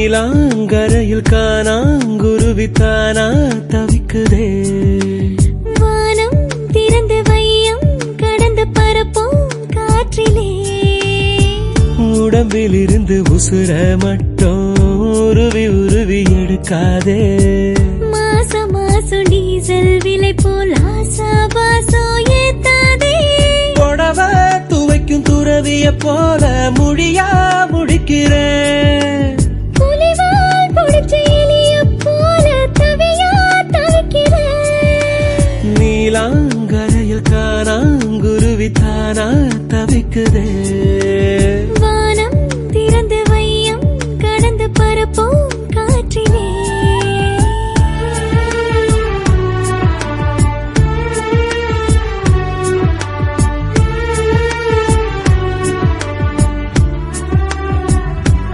நீலாங்கரையில் காணாங்குருவித்தானா தவிக்குதே. வானம் திறந்து வையம் கடந்து பரப்போம் காற்றிலே. உடம்பில் இருந்து உசுர மட்டும் உருவி உருவி எடுக்காதே. மாசம் மாசம் டீசல் விலை போல் ஆசா பாசம் ஏத்தாதே. புடவ துவைக்கும் துறவிய போல முடியா முடிக்கிறேன். புலிவால் பொடிச்ச எலிய போல தவியா தவிக்கிறேன். நீலாங்கரையில் காணாங்குருவித்தானா தவிக்குதே.